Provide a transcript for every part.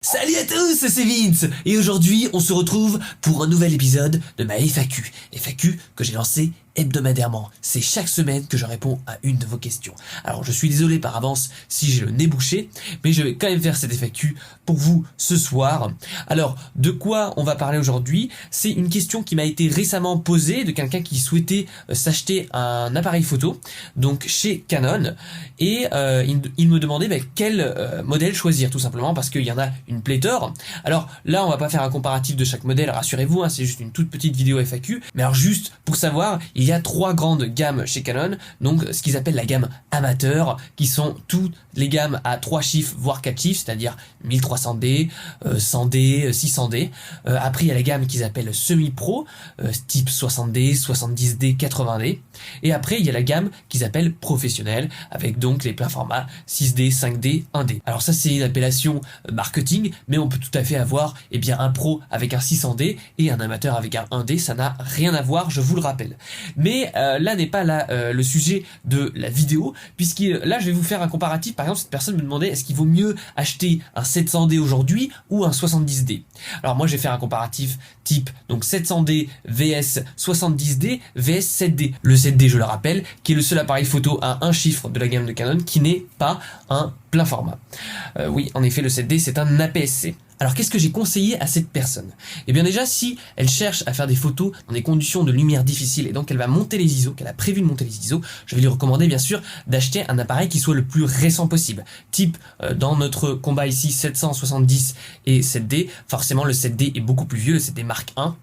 Salut à tous, c'est Vince et aujourd'hui on se retrouve pour un nouvel épisode de ma FAQ. FAQ que j'ai lancé hebdomadairement. C'est chaque semaine que je réponds à une de vos questions. Alors je suis désolé par avance si j'ai le nez bouché, mais je vais quand même faire cette FAQ pour vous ce soir. Alors de quoi on va parler aujourd'hui? C'est une question qui m'a été récemment posée de quelqu'un qui souhaitait s'acheter un appareil photo, donc chez Canon, et il me demandait quel modèle choisir, tout simplement parce qu'il y en a une pléthore. Alors là on va pas faire un comparatif de chaque modèle, rassurez-vous, c'est juste une toute petite vidéo FAQ, mais alors juste pour savoir, il y a trois grandes gammes chez Canon, donc ce qu'ils appellent la gamme amateur, qui sont toutes les gammes à 3 chiffres voire 4 chiffres, c'est-à-dire 1300D, 100D, 600D. Après il y a la gamme qu'ils appellent semi-pro, type 60D, 70D, 80D. Et après il y a la gamme qu'ils appellent professionnelle, avec donc les pleins formats 6D, 5D, 1D. Alors ça c'est une appellation marketing, mais on peut tout à fait avoir un pro avec un 600D et un amateur avec un 1D, ça n'a rien à voir, je vous le rappelle. Mais là n'est pas le sujet de la vidéo, puisque là je vais vous faire un comparatif. Par exemple, cette personne me demandait est-ce qu'il vaut mieux acheter un 700D aujourd'hui ou un 70D. Alors moi je vais faire un comparatif type donc 700D vs 70D vs 7D. Le 7D, je le rappelle, qui est le seul appareil photo à un chiffre de la gamme de Canon qui n'est pas un plein format. Oui, en effet, le 7D c'est un APS-C. Alors qu'est-ce que j'ai conseillé à cette personne? Eh bien déjà, si elle cherche à faire des photos dans des conditions de lumière difficiles et donc elle va monter les ISO, qu'elle a prévu de monter les ISO, je vais lui recommander bien sûr d'acheter un appareil qui soit le plus récent possible. Type, dans notre combat ici 770 et 7D, forcément le 7D est beaucoup plus vieux, le 7D Mark 1.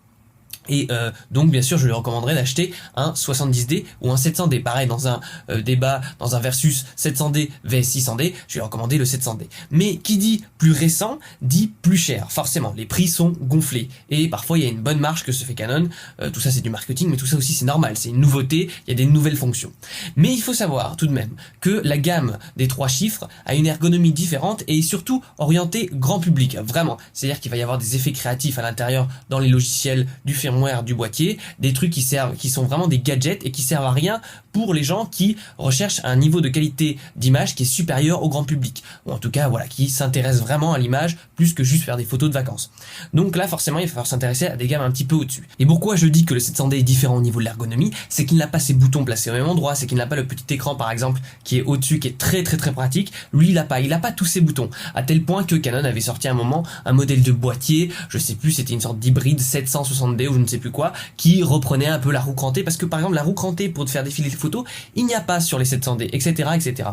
Et donc bien sûr je lui recommanderais d'acheter un 70D ou un 700D. Pareil, dans un débat, dans un versus 700D vs 600D, je lui recommander le 700D. Mais qui dit plus récent dit plus cher. Forcément, les prix sont gonflés et parfois il y a une bonne marge que se fait Canon. Tout ça c'est du marketing, mais tout ça aussi c'est normal, c'est une nouveauté, il y a des nouvelles fonctions. Mais il faut savoir tout de même que la gamme des 3 chiffres a une ergonomie différente et est surtout orientée grand public, vraiment. C'est-à-dire qu'il va y avoir des effets créatifs à l'intérieur dans les logiciels du firmware du boîtier, des trucs qui sont vraiment des gadgets et qui servent à rien pour les gens qui recherchent un niveau de qualité d'image qui est supérieur au grand public, ou en tout cas voilà, qui s'intéressent vraiment à l'image plus que juste faire des photos de vacances. Donc là forcément il va falloir s'intéresser à des gammes un petit peu au-dessus. Et pourquoi je dis que le 700D est différent au niveau de l'ergonomie, c'est qu'il n'a pas ses boutons placés au même endroit, c'est qu'il n'a pas le petit écran par exemple qui est au-dessus, qui est très pratique. Lui il a pas tous ses boutons, à tel point que Canon avait sorti à un moment un modèle de boîtier, je sais plus, c'était une sorte d'hybride 760D ou je ne sais plus quoi, qui reprenait un peu la roue crantée, parce que par exemple la roue crantée pour te faire défiler les photos, il n'y a pas sur les 700D, etc.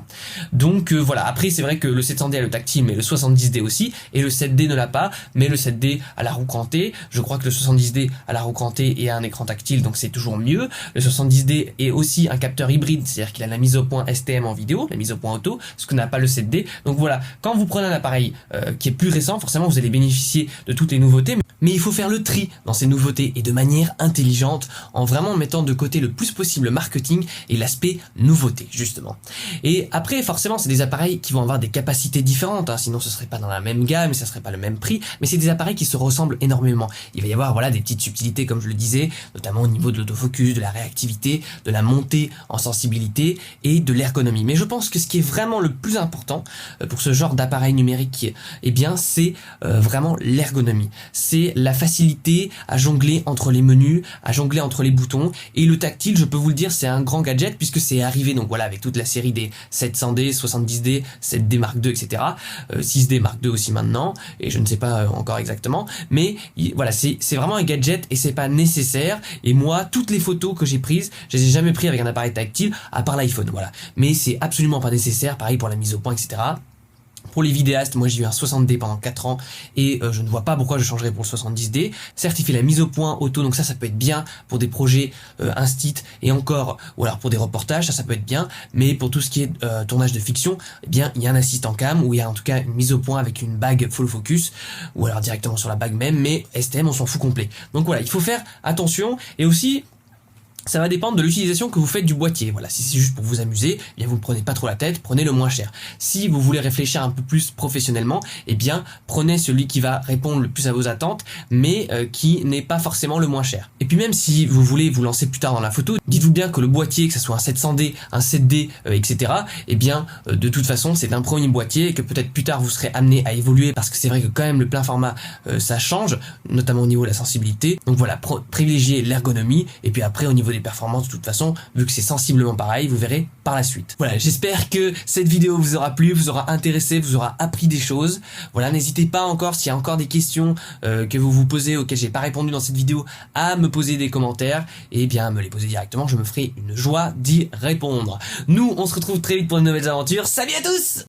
Donc voilà, après c'est vrai que le 700D a le tactile, mais le 70D aussi, et le 7D ne l'a pas, mais le 7D a la roue crantée. Je crois que le 70D a la roue crantée et a un écran tactile, donc c'est toujours mieux. Le 70D est aussi un capteur hybride, c'est-à-dire qu'il a la mise au point STM en vidéo, la mise au point auto, ce que n'a pas le 7D. Donc voilà, quand vous prenez un appareil qui est plus récent, forcément vous allez bénéficier de toutes les nouveautés, mais il faut faire le tri dans ces nouveautés et de manière intelligente, en vraiment mettant de côté le plus possible le marketing et l'aspect nouveauté, justement. Et après, forcément, c'est des appareils qui vont avoir des capacités différentes, sinon ce serait pas dans la même gamme, ça serait pas le même prix, mais c'est des appareils qui se ressemblent énormément. Il va y avoir voilà des petites subtilités, comme je le disais, notamment au niveau de l'autofocus, de la réactivité, de la montée en sensibilité et de l'ergonomie. Mais je pense que ce qui est vraiment le plus important pour ce genre d'appareil numérique, eh bien, c'est vraiment l'ergonomie. C'est la facilité à jongler entre les menus, à jongler entre les boutons, et le tactile, je peux vous le dire, c'est un grand gadget puisque c'est arrivé donc voilà avec toute la série des 700D, 70D, 7D Mark II, etc. 6D Mark II aussi maintenant, et je ne sais pas encore exactement, mais voilà, c'est vraiment un gadget et c'est pas nécessaire. Et moi, toutes les photos que j'ai prises, je les ai jamais prises avec un appareil tactile à part l'iPhone, voilà. Mais c'est absolument pas nécessaire, pareil pour la mise au point, etc. Pour les vidéastes, moi j'ai eu un 60D pendant 4 ans et je ne vois pas pourquoi je changerais pour le 70D. Certes, il fait la mise au point auto, donc ça peut être bien pour des projets instit et encore, ou alors pour des reportages, ça peut être bien, mais pour tout ce qui est tournage de fiction, eh bien il y a un assistant cam ou il y a en tout cas une mise au point avec une bague full focus ou alors directement sur la bague même, mais STM on s'en fout complet. Donc voilà, il faut faire attention. Et aussi Ça va dépendre de l'utilisation que vous faites du boîtier. Voilà, si c'est juste pour vous amuser, eh bien vous ne prenez pas trop la tête, prenez le moins cher. Si vous voulez réfléchir un peu plus professionnellement, eh bien prenez celui qui va répondre le plus à vos attentes, mais qui n'est pas forcément le moins cher. Et puis même si vous voulez vous lancer plus tard dans la photo, dites-vous bien que le boîtier, que ce soit un 700D, un 7D, etc., eh bien de toute façon c'est un premier boîtier et que peut-être plus tard vous serez amené à évoluer parce que c'est vrai que quand même le plein format ça change, notamment au niveau de la sensibilité. Donc voilà, privilégiez l'ergonomie et puis après au niveau des performances, de toute façon, vu que c'est sensiblement pareil, vous verrez par la suite. Voilà, j'espère que cette vidéo vous aura plu, vous aura intéressé, vous aura appris des choses. Voilà, n'hésitez pas encore, s'il y a encore des questions que vous vous posez auxquelles j'ai pas répondu dans cette vidéo, à me poser des commentaires et bien à me les poser directement, je me ferai une joie d'y répondre. Nous, on se retrouve très vite pour de nouvelles aventures. Salut à tous!